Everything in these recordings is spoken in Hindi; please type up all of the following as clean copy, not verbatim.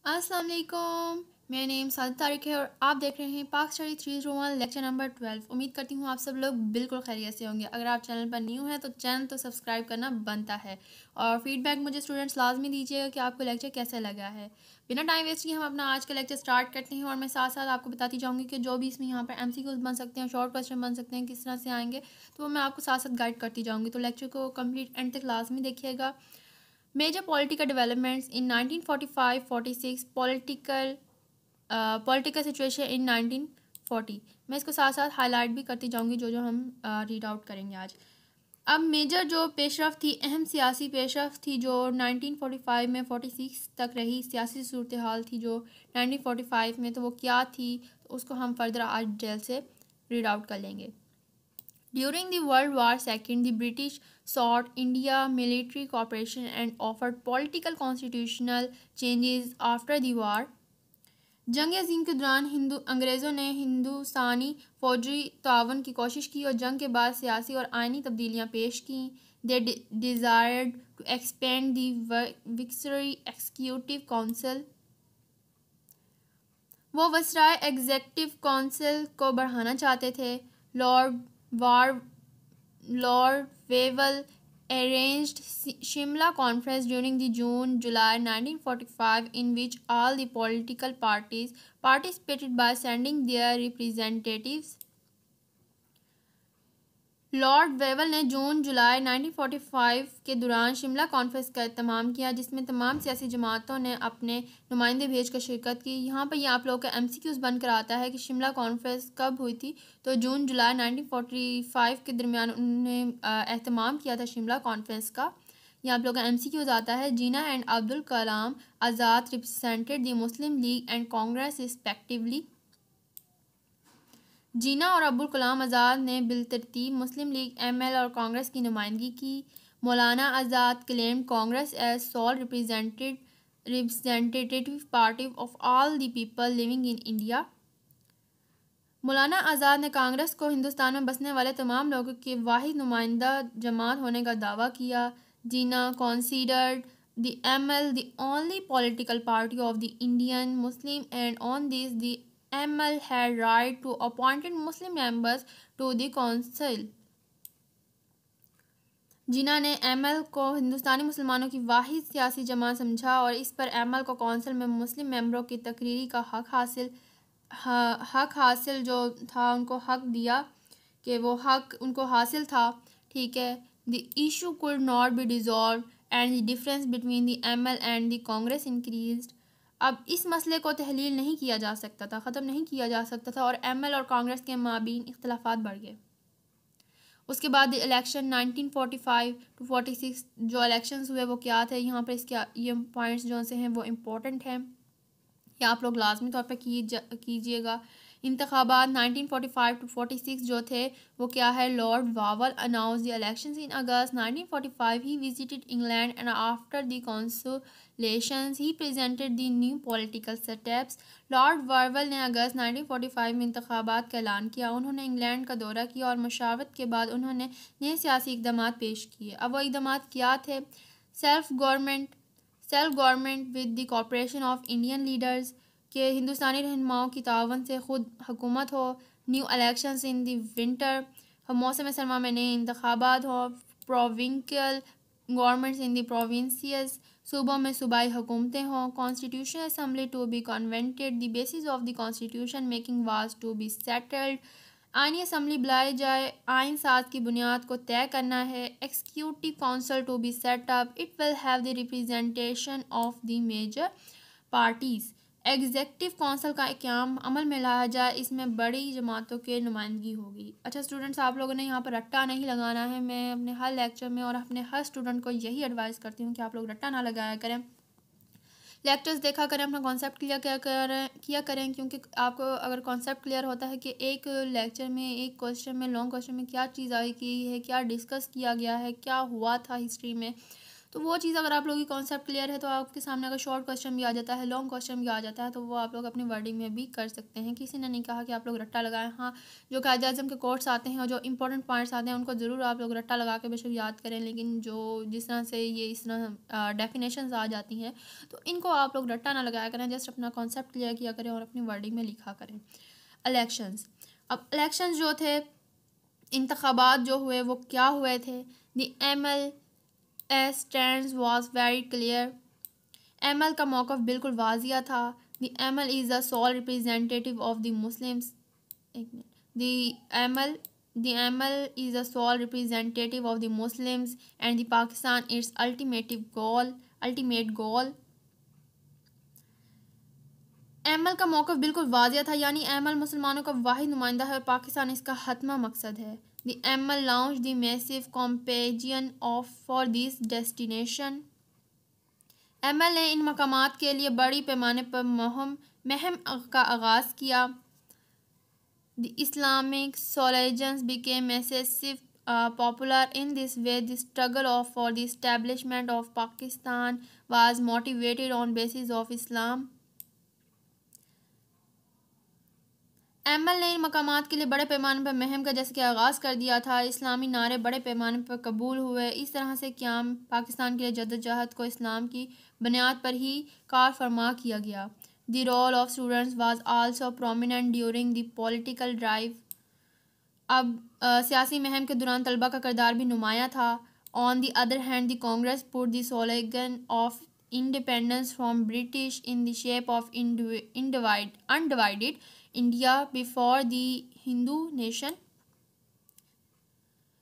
अस्सलाम वालेकुम। मेरा नेम साजिद तारिक है और आप देख रहे हैं पाक स्टडी 301 लेक्चर नंबर 12। उम्मीद करती हूँ आप सब लोग बिल्कुल खैरियत से होंगे। अगर आप चैनल पर न्यू हैं तो चैनल तो सब्सक्राइब करना बनता है और फीडबैक मुझे स्टूडेंट्स लाजमी दीजिएगा कि आपको लेक्चर कैसा लगा है। बिना टाइम वेस्ट किए हम अपना आज का लेक्चर स्टार्ट करते हैं और मैं साथ साथ आपको बताती जाऊँगी कि जो भी इसमें यहाँ पर MCQs बन सकते हैं, शॉर्ट क्वेश्चन बन सकते हैं, किस तरह से आएंगे, तो वो मैं आपको साथ साथ गाइड करती जाऊँगी। तो लेक्चर को कम्प्लीट एंड तक लाजमी देखिएगा। Major political developments in 1945-46, political situation in 1940। मैं इसको साथ साथ हाईलाइट भी करती जाऊंगी जो जो हम रीड आउट करेंगे आज। अब मेजर जो पेशरफ थी, अहम सियासी पेशरफ थी जो 1945 में 46 तक रही, सियासी सूरत हाल थी जो 1945 में, तो वो क्या थी, तो उसको हम फर्दर आज डिटेल से रीड आउट कर लेंगे। During the World War II, the British sought India military cooperation and offered political constitutional changes after the war. जंग अज़ीम के दौरान अंग्रेज़ों ने हिंदुस्तानी फौजी तावन की कोशिश की और जंग के बाद सियासी और आइनी तब्दीलियाँ पेश कीं। They desired to expand the Viceroy Executive Council। वो वसराय एग्जेक्टिव काउंसिल को बढ़ाना चाहते थे। Lord war Lord Wavell arranged Shimla Conference during the June-July 1945 in which all the political parties participated by sending their representatives। Lord Wavell ने जून जुलाई 1945 के दौरान शिमला कॉन्फ्रेंस का एहतमाम किया जिसमें तमाम सियासी जमातों ने अपने नुमाइंदे भेजकर शिरकत की। यहाँ पर ये आप लोगों का MCQs बनकर आता है कि शिमला कॉन्फ्रेंस कब हुई थी, तो जून जुलाई 1945 के दरमियान उन्होंने एहतमाम किया था शिमला कॉन्फ्रेंस का। यहाँ आप लोगों का MCQs आता है। Jinnah and Abdul Kalam Azad represented the Muslim League and Congress respectively. Jinnah और अब्दुल कलाम आज़ाद ने बिलतरतीब मुस्लिम लीग ML और कांग्रेस की नुमाइंदगी की। Maulana Azad claimed Congress as sole representative party of all the people living in India. Maulana Azad ने कांग्रेस को हिंदुस्तान में बसने वाले तमाम लोगों के वाहिद नुमाइंदा जमात होने का दावा किया। जीना considered the ML the only political party of the Indian Muslim and on this the ML had right to appointed Muslim members to the council। जिन्हों ने ML को हिंदुस्तानी मुसलमानों की वाहिद सियासी जमात समझा और इस पर ML को कौंसिल में मुस्लिम मेंबरों की तकरीरी का हक हासिल जो था, उनको हक दिया कि वो हक उनको हासिल था। ठीक है। The issue could not be dissolve and the difference between the ML and the Congress increased. अब इस मसले को तहलील नहीं किया जा सकता था, ख़त्म नहीं किया जा सकता था और ML और कांग्रेस के माबीन इख्तलाफात बढ़ गए। उसके बाद इलेक्शन 1945 to 46 जो इलेक्शंस हुए वो क्या थे, यहाँ पर इसके ये पॉइंट्स जो से हैं वो इम्पोर्टेंट हैं, ये आप लोग लाजमी तौर पर कीजिएगा। इंतखाबात 1945 to 46 जो थे वो क्या है। Lord Wavell announce the elections in August 1945। He visited England and after the consultations he presented the new political steps. Lord Wavell ने अगस्त 1945 में इंतखाबात का ऐलान किया। उन्होंने इंग्लैंड का दौरा किया और मशावरत के बाद उन्होंने नए सियासी इकदाम पेश किए। अब वो इकदाम क्या थे। Self government with the cooperation of Indian leaders के हिंदुस्तानी रहनुमाओं की तावन से खुद हुकूमत हो। New elections in the winter, मौसम सरमा में नए इंतखाबात हो। Provincial governments in the provinces, सूबों में सूबाई हुकूमतें हों। Constitutional assembly to be convened, the basis of the constitution making was to be settled. आइनी असम्बली बुलाई जाए, आइन साज की बुनियाद को तय करना है। Executive council to be set up, it will have the representation of the major parties. Executive council का क़याम अमल में लाया जाए, इसमें बड़ी जमातों के नुमाइंदगी होगी। अच्छा स्टूडेंट्स, आप लोगों ने यहाँ पर रट्टा नहीं लगाना है। मैं अपने हर लेक्चर में और अपने हर स्टूडेंट को यही एडवाइस करती हूँ कि आप लोग रट्टा ना लगाया करें, लेक्चर्स देखा करें, अपना कॉन्सेप्ट क्लियर किया करें क्योंकि आपको अगर कॉन्सेप्ट क्लियर होता है कि एक लेक्चर में, एक क्वेश्चन में, लॉन्ग क्वेश्चन में क्या चीज़ आई की है, क्या डिस्कस किया गया है, क्या हुआ था हिस्ट्री में, तो वो चीज़ अगर आप लोगों की कॉन्सेप्ट क्लियर है तो आपके सामने अगर शॉर्ट क्वेश्चन भी आ जाता है, लॉन्ग क्वेश्चन भी आ जाता है, तो वो आप लोग अपनी वर्डिंग में भी कर सकते हैं। किसी ने नहीं कहा कि आप लोग रट्टा लगाएं। हाँ, जो कायदे आज़म के कोट्स आते हैं और जो इंपॉर्टेंट पॉइंट्स आते हैं उनको ज़रूर आप लोग रट्टा लगा के बेशक याद करें, लेकिन जो जिस तरह से ये इस तरह डेफिनेशंस आ जाती हैं तो इनको आप लोग रट्टा ना लगाया करें, जस्ट अपना कॉन्सेप्ट क्लियर किया करें और अपनी वर्डिंग में लिखा करें। इलेक्शंस, अब इलेक्शंस जो थे, इंतखाबात जो हुए वो क्या हुए थे? The ML's stand was very clear. ML का मौक़िफ़ बिल्कुल वाज़िया था। The ML is the sole representative of the Muslims. एक minute, the ML is the sole representative of the Muslims and the Pakistan its ultimate goal. ML का मौक़िफ़ बिल्कुल वाज़िया था, यानी ML मुसलमानों का वाहिद नुमाइंदा है और पाकिस्तान इसका हतमा मकसद है। The ML launched the massive campaign for this destination. ML ने इन मकामात के लिए बड़ी पैमाने पर मुहिम का आगाज़ किया। The Islamic Soldiers became massively popular in this way. The struggle for the establishment of Pakistan was motivated on basis of Islam. ML ने इन मकामात के लिए बड़े पैमाने पर मुहिम का जैसे कि आगाज़ कर दिया था। इस्लामी नारे बड़े पैमाने पर कबूल हुए। इस तरह से क़याम पाकिस्तान के लिए जद्दोजहद को इस्लाम की बुनियाद पर ही कार फरमा किया गया। The role of students was also prominent during the political drive. अब सियासी मुहिम के दौरान तलबा का किरदार भी नुमाया था। On the other hand the Congress put the slogan of independence from British in the shape of undivided India before the Hindu nation.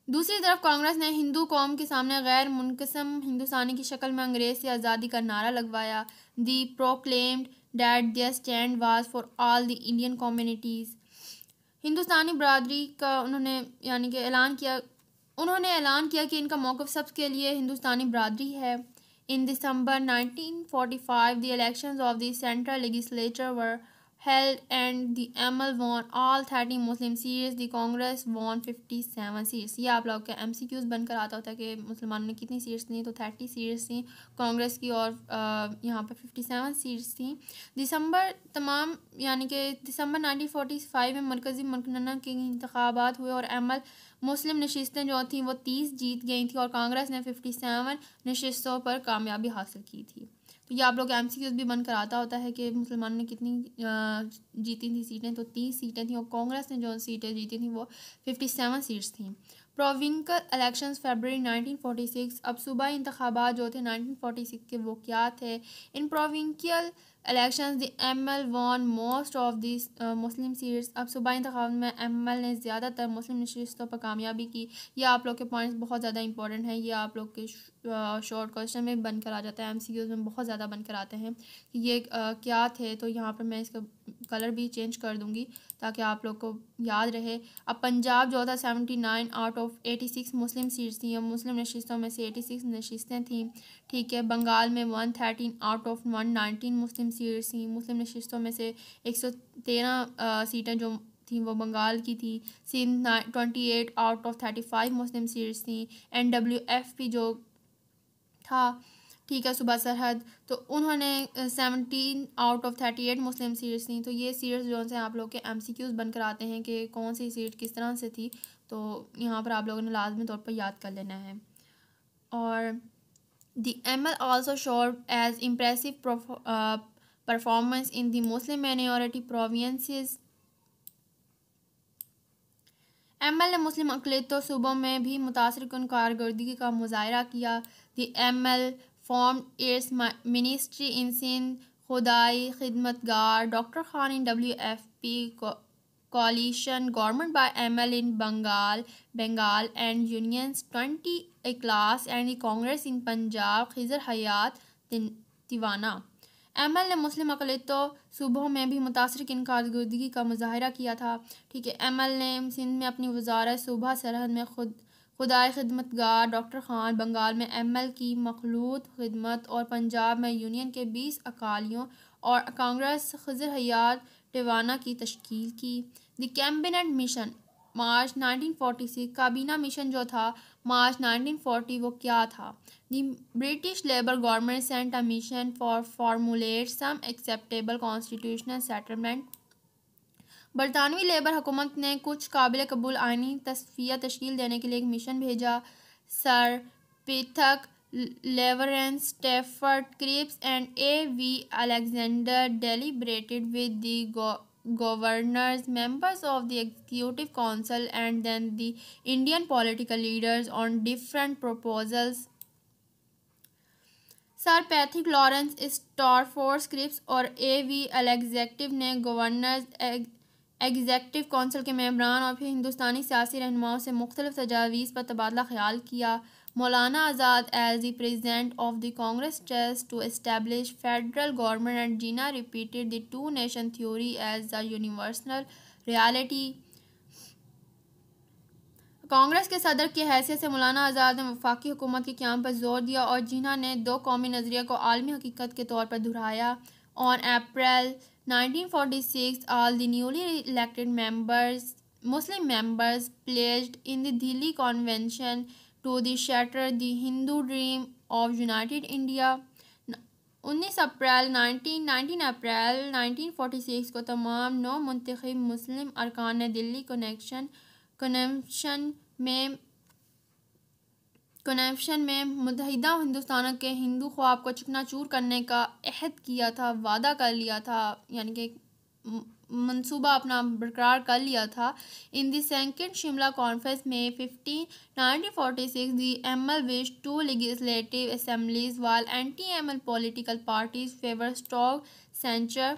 दूसरी तरफ कांग्रेस ने हिंदू कौम के सामने गैर मुनक़सिम हिंदुस्तानी की शक्ल में अंग्रेज़ से आज़ादी का नारा लगवाया। They proclaimed that their stand was for all the Indian communities. हिंदुस्तानी बरादरी का उन्होंने ऐलान किया कि इनका मौक़िफ़ सबके लिए हिंदुस्तानी बरादरी है। इन दिसंबर 1945 the elections of the central legislature were held and the ML won all 30 Muslim seats. The Congress won 57 seats. ये आप लोग के MCQs बनकर आता होता है कि मुसलमानों ने कितनी सीट्स थी, तो 30 सीट्स थी कांग्रेस की और यहाँ पर 57 सीट्स थी। दिसंबर 1945 में मरकज़ी मुकन्ना के इंतखाबात हुए और ML मुस्लिम नशिस्तें जो थी वो 30 जीत गई थी और कांग्रेस ने 57 नशिस्तों पर कामयाबी हासिल की थी। तो ये आप लोग MCQs भी बनकर आता होता है कि मुसलमानों ने कितनी जीती थी सीटें, तो 30 सीटें थी और कांग्रेस ने जो सीटें जीती थी वो 57 सीट्स थी। प्रोविंशियल इलेक्शंस फरवरी 1946। अब सूबाई इंतखाबात जो थे 1946 के वो क्या थे? In provincial elections the ML won most of this Muslim seats. अब सूबाई इंतखाबात में ML ने ज़्यादातर मुस्लिम नशिस्तों पर कामयाबी की। ये आप लोग के पॉइंट्स बहुत ज़्यादा इंपॉर्टेंट हैं, ये आप लोग के शॉर्ट क्वेश्चन में बनकर आ जाता है, MCQs में बहुत ज़्यादा बनकर आते हैं कि ये क्या थे। तो यहाँ पर मैं इसका कलर भी चेंज कर दूँगी ताकि आप लोग को याद रहे। अब पंजाब जो था 79 आउट ऑफ 86 मुस्लिम सीट्स थी, मुस्लिम नशिस्तों में से 86 नशिस्तें थीं, ठीक है। बंगाल में 113 आउट ऑफ 119 मुस्लिम सीट्स थी, मुस्लिम नशिस्तों में से 113 सीटें जो थी वो बंगाल की थी। Sindh 28 out of 35 Muslim seats थी। NWFP जो था, ठीक है, सूबा सरहद, तो उन्होंने 17 आउट ऑफ 38 मुस्लिम सीट्स थी। तो ये सीट्स जो हैं आप लोग के MCQs बनकर आते हैं कि कौन सी सीट किस तरह से थी, तो यहाँ पर आप लोगों ने लाजमी तौर पर याद कर लेना है। और the ML also showed as impressive performance in the Muslim minority provinces. ML ने मुस्लिम अक़लियती सूबों में भी मुतासरिकुन कारकर्दगी का मुज़ाहरा किया। The ML formed its ministry in Sindh, खुदाई खिदमतगार Dr. Khan in WFP coalition government by ML in Bengal and unions 20 class and the Congress in Punjab Khizar Hayat Tiwana. ML ने मुस्लिम अक़लियती सूबों में भी मुतासरिकुन कारकर्दगी का मुज़ाहरा किया था, ठीक है। ML ने सिंध में अपनी वज़ारत सूबा सरहद में खुदाई खिदमतगार डॉक्टर ख़ान, बंगाल में ML की मखलूत खिदमत और पंजाब में यूनियन के 20 अकालियों और कांग्रेस खिज़र हयात टिवाना की तश्कील की। द कैबिनेट मिशन मार्च 1946 काबीना मिशन जो था मार्च 1940 वो क्या था? The British Labour government sent a mission for formulate some acceptable constitutional settlement. बरतानवी लेबर हुकूमत ने कुछ काबिल कबूल आइनी तस्फिया तश्कील देने के लिए एक मिशन भेजा। Sir Pethick Lawrence Stafford Cripps and A V Alexander deliberated with the governors, members of the executive council, and then the Indian political leaders on different proposals. Sir Pethick Lawrence Stafford Cripps और ए वी एग्जेक्टिव ने गवर्नर्स एग्जेक्टिव कौंसिल के मेंबरान और फिर हिंदुस्तानी सियासी रहनुमाओं से मुख्तलिफ तजावीज़ पर तबादला ख्याल किया। Maulana Azad as the president of the Congress tried to establish federal government and Jinnah repeated the two nation theory as the universal reality. Congress के सदर की हैसियत से मौलाना आज़ाद ने वफाकी हुकूमत के क़याम पर जोर दिया और जिन्ना ने दो कौमी नज़रिए को आलमी हकीकत के तौर पर दोहराया। On April 1946 all the newly elected Muslim members pledged in the Delhi Convention to shatter the Hindu dream of United India। 19 अप्रैल 1946 को तमाम नौ मुंतखब मुस्लिम अरकान ने दिल्ली कन्वेंशन में मुत्तहिदा हिंदुस्तान के हिंदू ख्वाब को चकनाचूर करने का अहद किया था, वादा कर लिया था, यानी कि मंसूबा अपना बरकरार कर लिया था। In the second Shimla conference में 1946 the ML wish to legislative assemblies while anti ML political parties favour strong centre.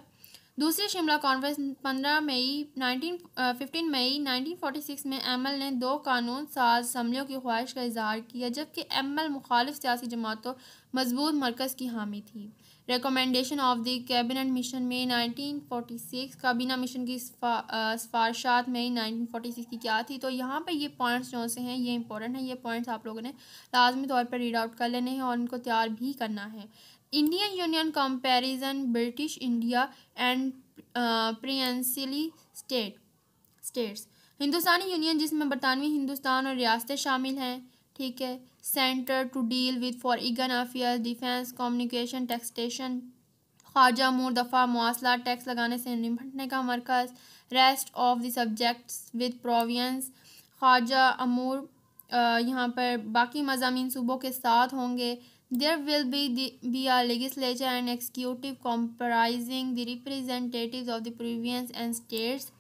दूसरी शिमला कॉन्फ्रेंस 15 मई 1946 में एमएल ने दो कानून साज असम्बलियों की ख्वाहिश का इजहार किया, जबकि एमएल मुखालिफ सियासी जमातों मजबूत मरकज़ की हामी थी। Recommendation of the cabinet mission में 1946 काबीना मिशन की सिफारिशात में 1946 की क्या थी? तो यहाँ पे ये पॉइंट्स जो से हैं ये इंपॉर्टेंट हैं, ये पॉइंट्स आप लोगों ने लाजमी तौर पर रीड आउट कर लेने हैं और इनको तैयार भी करना है। Indian union comparison British India and princely states. हिंदुस्तानी यूनियन जिसमें बरतानवी हिंदुस्तान और रियासतें शामिल हैं, ठीक है। Centre to deal with foreign affairs, defence, communication, taxation. ख्वाजा अमूर दफ़ा मवासलात टैक्स लगाने से निपटने का मरकज़। Rest of the subjects with province. ख्वाजा अमूर यहाँ पर बाकी मज़ामीन सूबों के साथ होंगे। There will be a legislature and executive comprising the representatives of the province and states।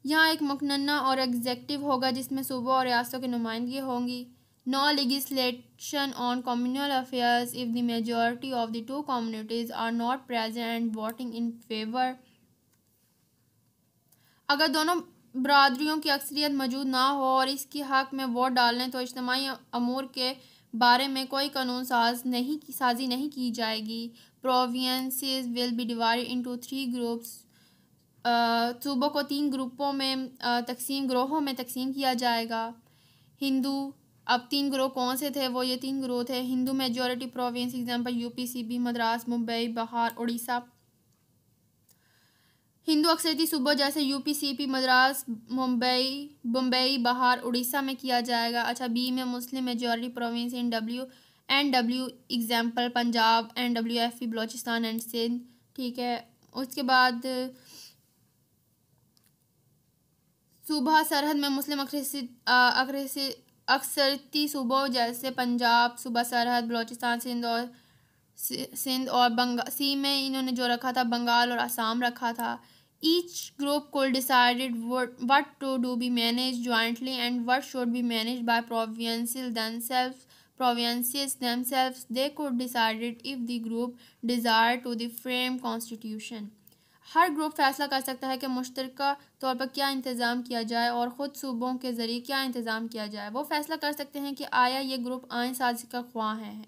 यहाँ एक मुकन्ना और एग्जेक्टिव होगा जिसमें सूबों और रियासतों की नुमाइंदगी होंगी। No legislation on communal affairs if the majority of the two communities are not present and voting in favor। अगर दोनों बरादरियों की अक्सरियत मौजूद ना हो और इसकी हक में वोट डालें तो इज्तिमाई अमूर के बारे में कोई कानून साजी नहीं की जाएगी। Provinces will be divided into 3 groups. सूबों को 3 ग्रुपों में ग्रोहों में तकसीम किया जाएगा। हिंदू, अब 3 ग्रोह कौन से थे? वो ये 3 ग्रोह थे। Hindu majority province, example UP, CB, Madras, Mumbai, Bihar, Orissa. Hindu अक्सरती सूबों जैसे यूपी, सीपी, मद्रास, मुंबई, बिहार, उड़ीसा में किया जाएगा। अच्छा, बी में Muslim majority province NW example Punjab, NWFE Balochistan and Sindh, ठीक है। उसके बाद सूबा सरहद में मुस्लिम अक्सरती सूबों जैसे पंजाब, सूबा सरहद, बलोचिस्तान, सिंध और सी में इन्होंने जो रखा था बंगाल और असम रखा था। Each group could decided what to do be managed jointly and what should be managed by provinces themselves. They could decided if the group desired to the frame constitution। Her group फैसला कर सकता है कि मुश्तरका तौर पर क्या इंतज़ाम किया जाए और ख़ुद सूबों के ज़रिए क्या इंतज़ाम किया जाए। वो फैसला कर सकते हैं कि आया ये ग्रुप आइन साजी का ख्वाह है।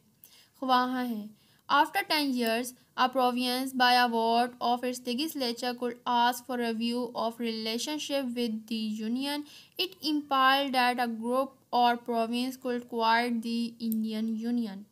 After 10 years, a province by a vote of its legislature could ask for review of relationship with the union. It implied that a group or province could acquire the Indian Union।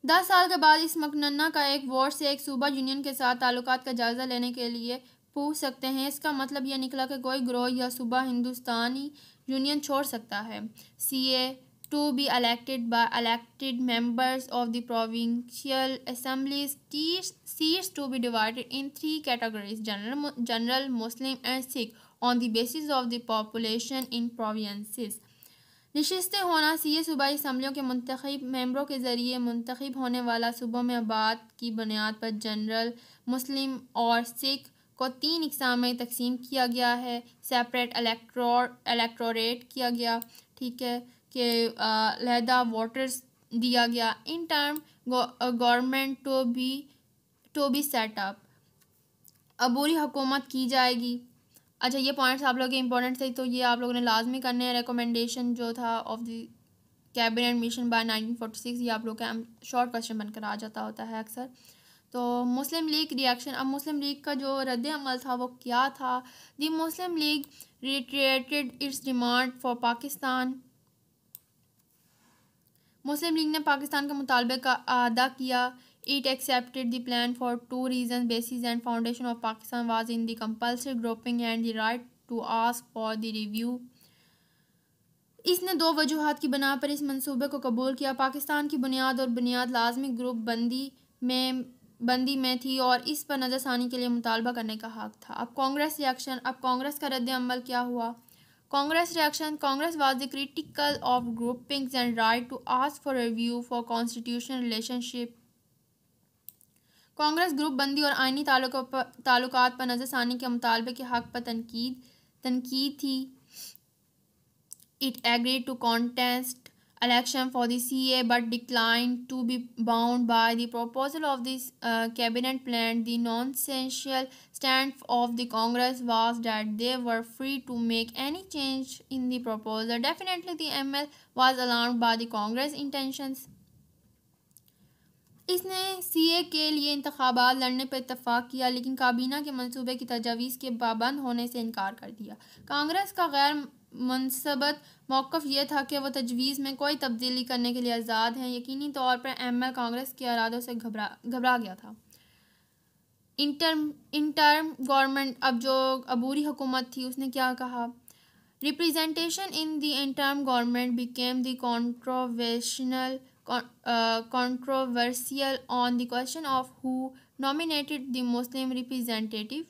10 साल के बाद इस मकनना का एक वोट से एक सूबा यूनियन के साथ ताल्लुकात का जायज़ा लेने के लिए पूछ सकते हैं। इसका मतलब यह निकला कि कोई ग्रोह या सूबा हिंदुस्तानी यूनियन छोड़ सकता है। CA to be elected by elected members of the provincial assemblies. Seats to be divided in three categories: general, Muslim and Sikh, on the basis of the population in provinces. नशिस्तें होना CA सूबाई असम्बलियों के मुंतखब मेंबरों के ज़रिए मुंतखब होने वाला सूबों में आबाद की बुनियाद पर जनरल, मुस्लिम और सिख को 3 इकसाम में तकसीम किया गया है। सेपरेट इलेक्टोरेट किया गया, ठीक है, कि लहदा वोटर्स दिया गया। Interim government to be set up, अबूरी हुकूमत की जाएगी। अच्छा, ये पॉइंट्स आप लोग के इंपॉर्टेंट थे, तो ये आप लोगों ने लाजमी करने हैं। रिकमेंडेशन जो था of the cabinet mission by 1946, ये आप लोग का शॉर्ट क्वेश्चन बनकर आ जाता होता है अक्सर। तो मुस्लिम लीग रिएक्शन, अब मुस्लिम लीग का जो रद्द अमल था वो क्या था? The Muslim League retreated its demand for Pakistan. Muslim League ने पाकिस्तान के मुतालबे का अदा किया। It accepted the plan for 2 reasons: basis and foundation of Pakistan was in the compulsory grouping and the right to ask for the review. इसने 2 वजूहात की बना पर इस मंसूबे को कबूल किया। पाकिस्तान की बुनियाद और बुनियाद लाजमी ग्रुप बंदी में थी और इस पर नज़रसानी के लिए मुतालबा करने का हक था। अब कांग्रेस रिएक्शन, अब कांग्रेस का रद्द अमल क्या हुआ? Congress reaction, Congress was the critical of groupings and right to ask for review for constitutional relationship. Congress group बंदी और आइनी ताल्लुकात पर नज़रसानी के मुतालबे के हक़ पर तनकीद थी। It agreed to contest election for the CA but declined to be bound by the proposal of this cabinet plan. The nonsensical stand of the Congress was that they were free to make any change in the proposal. Definitely the ML was alarmed by the Congress intentions. इसने CA के लिए इंतखाबात लड़ने पर इत्तफाक किया, लेकिन काबीना के मंसूबे की तजावीज़ के पाबंद होने से इनकार कर दिया। कांग्रेस का गैर मुनसबत मौक़िफ़ यह था कि वह तजवीज़ में कोई तब्दीली करने के लिए आज़ाद हैं। यकीनी तौर पर ML कांग्रेस के इरादों से घबरा गया था। इंटर्म गवर्नमेंट, अब जो अबूरी हुकूमत थी उसने क्या कहा? Representation in the interim government became the controversial on the question of who nominated the Muslim representative.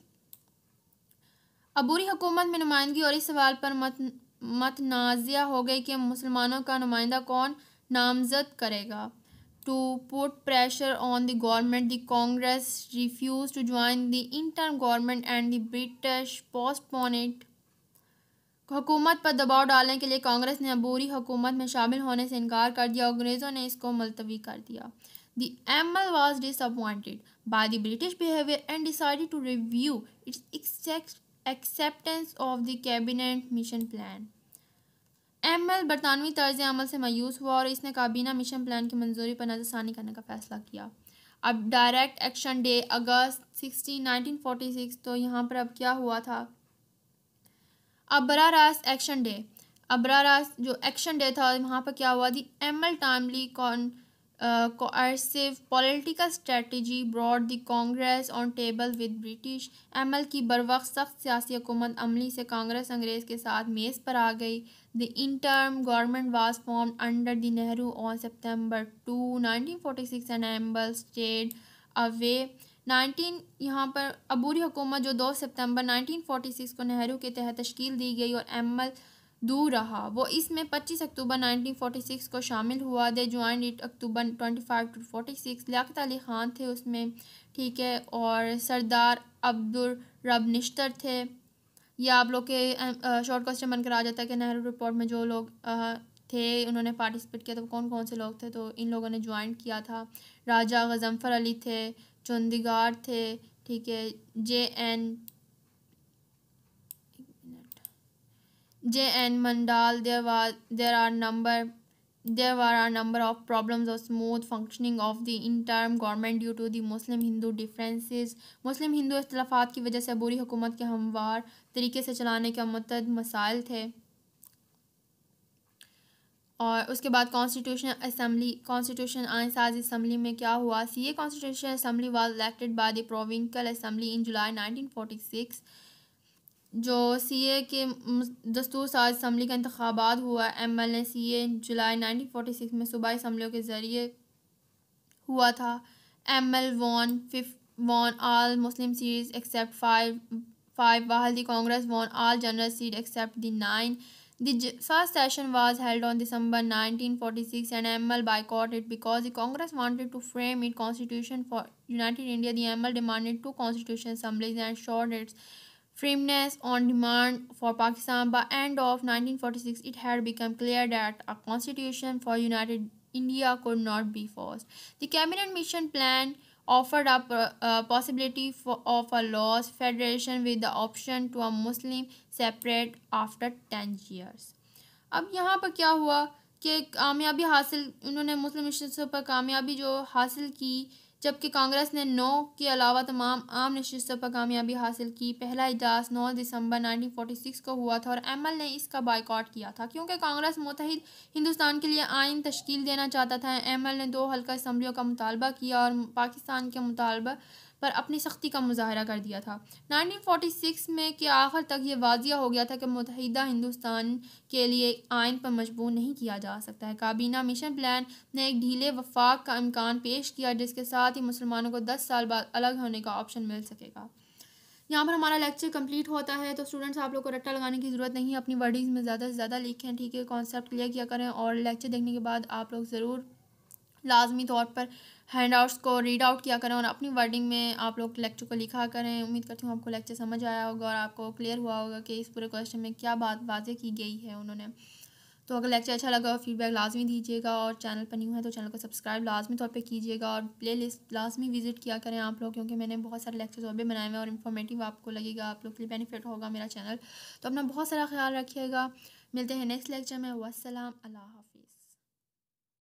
अबूरी हुकूमत में नुमाइंदगी और इस सवाल पर मतनाज़िया हो गई कि मुसलमानों का नुमाइंदा कौन नामज़द करेगा। To put pressure on the government, the Congress refused to join the interim government and the British postponed it. हुकूमत पर दबाव डालने के लिए कांग्रेस ने अबूरी हुकूमत में शामिल होने से इनकार कर दिया। अंग्रेज़ों ने इसको मुलतवी कर दिया। The ML was disappointed by the British behavior and decided to review its acceptance of the cabinet mission plan. ML बरतानवी तर्ज अमल से मायूस हुआ और इसने काबीना मिशन प्लान की मंजूरी पर नज़रसानी करने का फ़ैसला किया। अब डायरेक्ट एक्शन डे अगस्त 1946, तो यहाँ पर अब क्या हुआ था? अब बराह रास्त एक्शन डे, अब बराह रास्त जो एक्शन डे था वहाँ पर क्या हुआ? दी ML timely coercive political strategy brought the Congress on table with British. ML की बरवक्त सख्त सियासी हुकूमत अमली से कांग्रेस अंग्रेज़ के साथ मेज़ पर आ गई। The interim government was formed under the Nehru on September 2, 1946 and ML stayed away 19। यहाँ पर अबूरी हुकूमत जो 2 सितंबर 1946 को नेहरू के तहत तश्कील दी गई और ML दूर रहा, वो इसमें 25 अक्टूबर 1946 को शामिल हुआ। They join it October 25 to 46। Liaquat Ali Khan थे उसमें, ठीक है, और सरदार अब्दुल रब निश्तर थे। यह आप लोग के शॉर्ट क्वेश्चन बनकर आ जाता है कि नेहरू रिपोर्ट में जो लोग थे उन्होंने पार्टिसिपेट किया, तो कौन कौन से लोग थे? तो इन लोगों ने ज्वाइन किया था। राजा गजनफर अली थे, चंदीगढ़ थे, ठीक है, J.N. Mandal. There were a number of problems of smooth functioning of the interim government due to the Muslim-Hindu differences. मुस्लिम हिंदू इख्तिलाफात की वजह से अबूरी हुकूमत के हमवार तरीके से चलाने के मुतअद्दिद मसाइल थे। और उसके बाद कॉन्स्टिट्यूशन आइन साज असम्बली में क्या हुआ, CA constitution assembly was elected by the provincial assembly in July 1946। जो सीए के दस्तूर साज असम्बली का इंतखाबात हुआ, एमएल ने सीए जुलाई 1946 में सूबाई असम्बलियों के ज़रिए हुआ था। ML won all Muslim seats except five while the Congress won all general seats except the 9. The first session was held on December 1946 and ML boycotted it because the Congress wanted to frame its constitution for United India. The ML demanded two constitutional assemblies and showed its firmness on demand for Pakistan. By end of 1946, it had become clear that a constitution for United India could not be forced. The cabinet mission plan offered up a possibility of a lost federation with the option to a Muslim separate after 10 years. अब यहाँ पर क्या हुआ कि कामयाबी हासिल उन्होंने मुस्लिम नशस्तों पर कामयाबी जो हासिल की, जबकि कांग्रेस ने 9 के अलावा तमाम आम नशस्तों पर कामयाबी हासिल की। पहला इजलास 9 दिसंबर 1946 को हुआ था और एमएल ने इसका बायकॉट किया था क्योंकि कांग्रेस मुत्तहिद हिंदुस्तान के लिए आइन तश्कील देना चाहता था। एमएल ने 2 हल्का असम्बलियों का मुतालबा किया और पाकिस्तान के मुतालबा पर अपनी सख्ती का मुजाहरा कर दिया था। 1946 में के आखिर तक ये वाजिया हो गया था कि मुत्तहिदा हिंदुस्तान के लिए आइन पर मजबूर नहीं किया जा सकता है। काबीना मिशन प्लान ने एक ढीले वफाक का इम्कान पेश किया जिसके साथ ही मुसलमानों को 10 साल बाद अलग होने का ऑप्शन मिल सकेगा। यहाँ पर हमारा लेक्चर कंप्लीट होता है। तो स्टूडेंट्स, आप लोग को रट्टा लगाने की ज़रूरत नहीं है, अपनी वर्डिंग्स में ज़्यादा से ज़्यादा लिखें, ठीक है। कॉन्सेप्ट क्लियर किया करें और लेक्चर देखने के बाद आप लोग ज़रूर लाजमी तौर पर हैंड आउट्स को रीड आउट किया करें और अपनी वर्डिंग में आप लोग लेक्चर को लिखा करें। उम्मीद करती हूँ आपको लेक्चर समझ आया होगा और आपको क्लियर हुआ होगा कि इस पूरे क्वेश्चन में क्या बात वाज़े की गई है उन्होंने। तो अगर लेक्चर अच्छा लगा हो फीडबैक लाजमी दीजिएगा और चैनल पर न्यू है तो चैनल को सब्सक्राइब लाजमी तौर पे कीजिएगा और प्ले लिस्ट लाजमी विजिट किया करें आप लोग, क्योंकि मैंने बहुत सारे लेक्चर्स और भी बनाए हुए हैं और इन्फॉर्मेटिव आपको लगेगा, आप लोग के लिए बेनिफिट होगा मेरा चैनल। तो अपना बहुत सारा ख्याल रखिएगा। मिलते हैं नेक्स्ट लेक्चर में। वस्सलाम, अल्लाह हाफ़िज़।